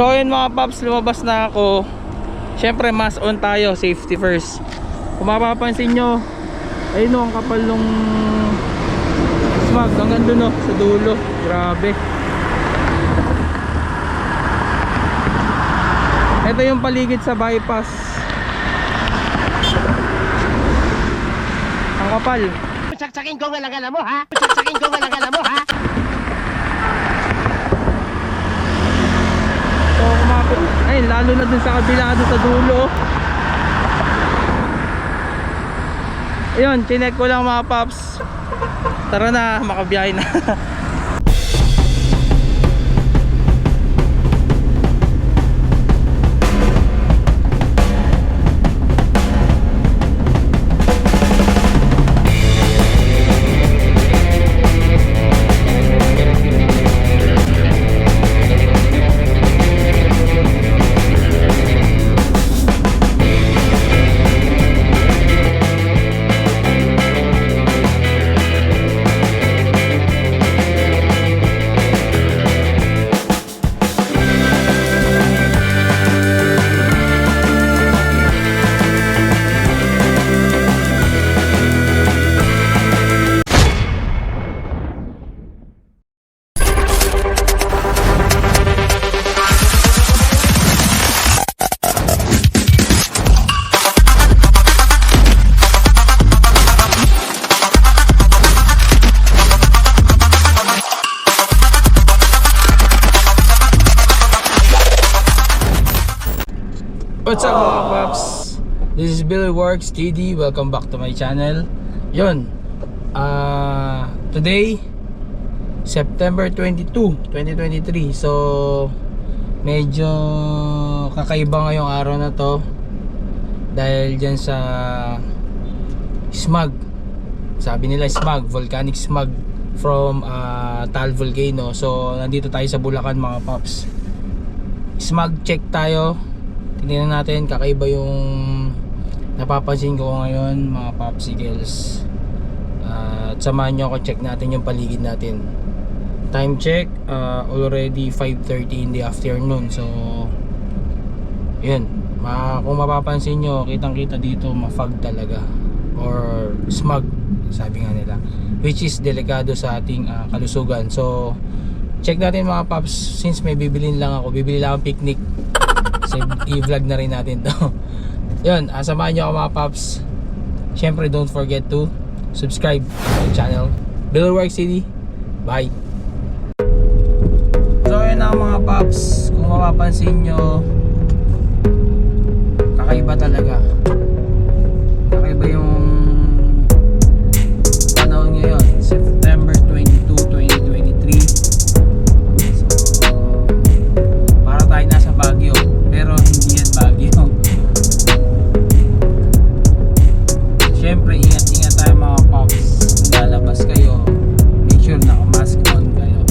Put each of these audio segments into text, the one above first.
So ayun mga paps, lumabas na ako. Syempre mask on tayo, safety first. Kung mapapansin nyo, ayun o, ang kapal nung smog hanggang dun o, sa dulo. Grabe. Ito yung paligid sa bypass. Ang kapal. Saksakin ko nga lang mo ha. Saksakin ko nga lang mo ha. So kumapit. Ay, lalo na dun sa kabila, dun sa dulo. Ayun, chinek ko lang mga paps. Tara na, makabiyahe na. What's up mga paps? This is Billy Works TD. Welcome back to my channel. Yun, today September 22, 2023. So medyo kakaiba ngayong araw na to dahil dyan sa smog. Sabi nila smog, volcanic smog from Taal Volcano. So nandito tayo sa Bulacan mga paps. Smog check tayo. Tingnan natin, kakaiba yung napapansin ko ngayon mga popsicles. At samahan nyo ako, check natin yung paligid natin. Time check, already 5:30 in the afternoon. So yun, kung mapapansin nyo, kitang kita dito ma-fog talaga or smog, sabi nga nila, which is delikado sa ating kalusugan. So check natin mga pops, since may bibilin lang ako, bibili lang akong picnic. So i-vlog na rin natin to. Yun, samahan nyo ako mga paps. Syempre don't forget to subscribe to my channel Billy Works City. Bye. So yun na mga paps, kung mapapansin nyo, kakaiba talaga. Kakaiba yung panahon ngayon, September 22, 2023. So para tayo nasa Baguio, pero hindi yan Baguio. Siyempre ingat-ingat tayo mga pops. Kung lalabas kayo, make sure naka-mask on kayo.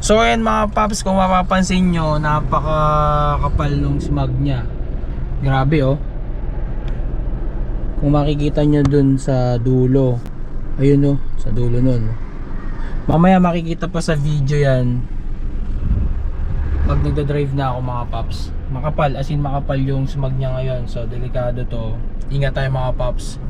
So ayan mga paps, kung mapapansin nyo, napakakapal nung smog nya. Grabe oh. Kung makikita nyo dun sa dulo, ayun oh, sa dulo nun. Mamaya makikita pa sa video yan pag nagdadrive na ako mga paps. Makapal, as in makapal yung smog nya ngayon. So delikado to. Ingat tayo mga paps.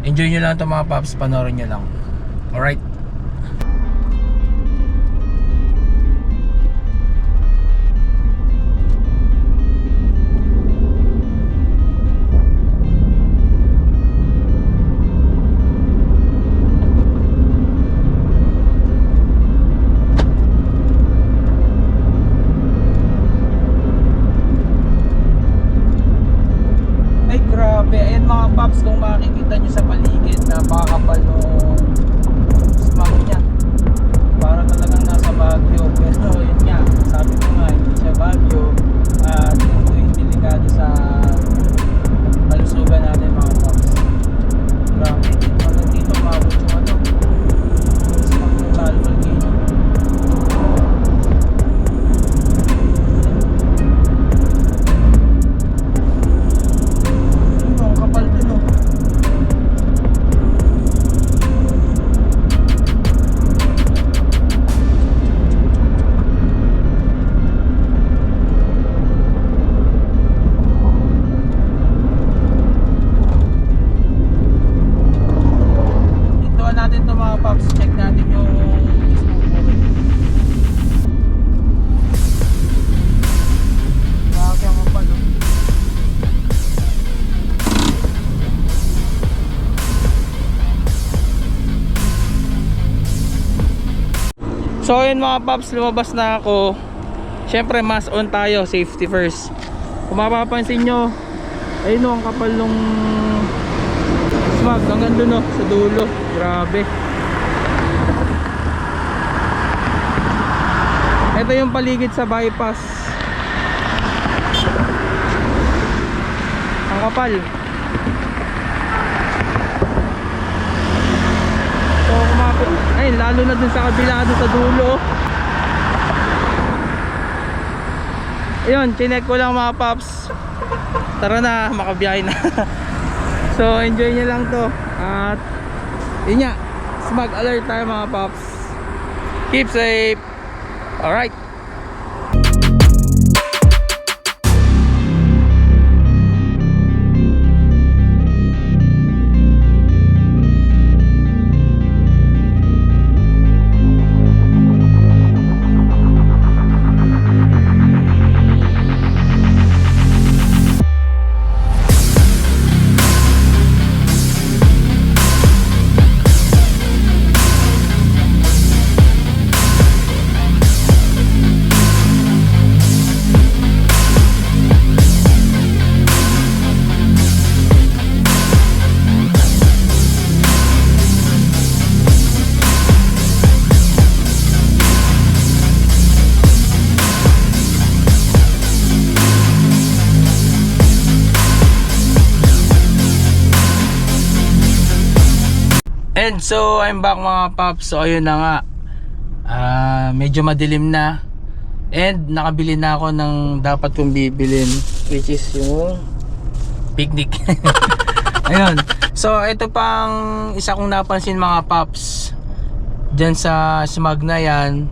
Enjoy nyo lang to mga paps, panoorin nyo lang. Alright. Ayan mga paps, kung makikita nyo sa paligid, napakakapal nung smog niya. Para talagang nasa Baguio. Pero yun nga, sabi ko nga, hindi siya Baguio. At ito yung delikado sa kalusugan natin mga paps. Grabe, hanggang dito umabot yung ano, yung smog ng Taal Volcano. Ang kapal din oh. Hintuan natin to mga paps, check natin yung smoke moving. Grabe ang kapal oh. So ayun mga paps, lumabas na ako. Syempre mask on tayo, safety first. Kung mapapansin nyo, ayun o, ang kapal nung smog hanggang dun o, sa dulo. Grabe. Ito yung paligid sa bypass. Ang kapal. So kumapit, ay lalo na dun sa kabila, dun sa dulo. Ayun, chinek ko lang mga paps. Tara na, makabiyahe na. So enjoy nyo lang to. At yun nga, smog alert tayo mga paps. Keep safe. Alright. And so I'm back mga paps. So ayun na nga, medyo madilim na. And nakabili na ako ng dapat kong bibilin, which is yung picnic. Ayun. So ito pang isa kong napansin mga paps, dyan sa smog na yan.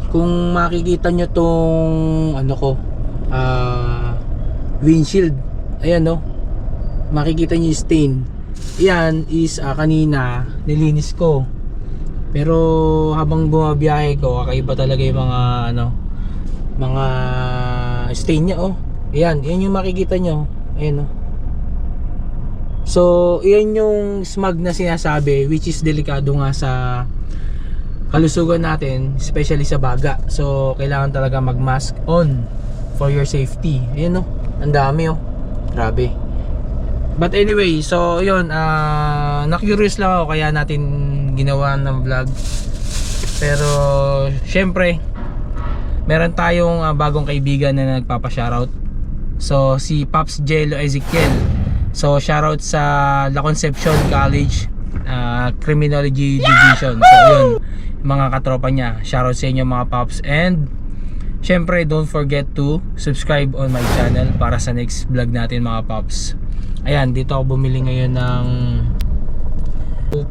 Kung makikita nyo tong ano ko, windshield, ayan no, makikita nyo yung stain. Yan is kanina nilinis ko. Pero habang bumabiyahe ko, kakaiba talaga yung mga ano, mga stain niya oh. Ayan, yan yung makikita nyo. Ayan oh. So, yan yung smog na sinasabi, which is delikado nga sa kalusugan natin, especially sa baga. So, kailangan talaga mag-mask on for your safety. Ayan oh, ang dami oh. Grabe. But anyway, so yun, na-curious lang ako kaya natin ginawa ng vlog. Pero syempre, meron tayong bagong kaibigan na nagpapa-shoutout. So si Pops Jello Ezekiel. So shoutout sa La Concepcion College Criminology Division. So yun, mga katropa niya, shoutout sa inyo mga Pops. And syempre, don't forget to subscribe on my channel para sa next vlog natin mga Pops. Ayan, dito ako bumili ngayon ng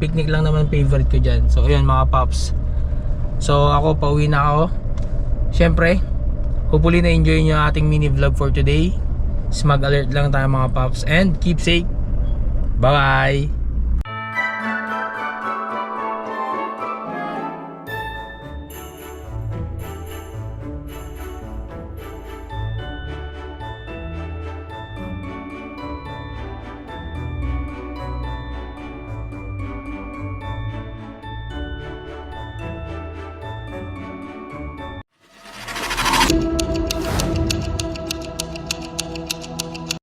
picnic lang naman, favorite ko dyan. So ayan mga Pops. So ako, pauwi na ako. Syempre, hopefully na enjoy nyo ating mini vlog for today. Smog alert lang tayo mga Pops. And keep safe. Bye bye.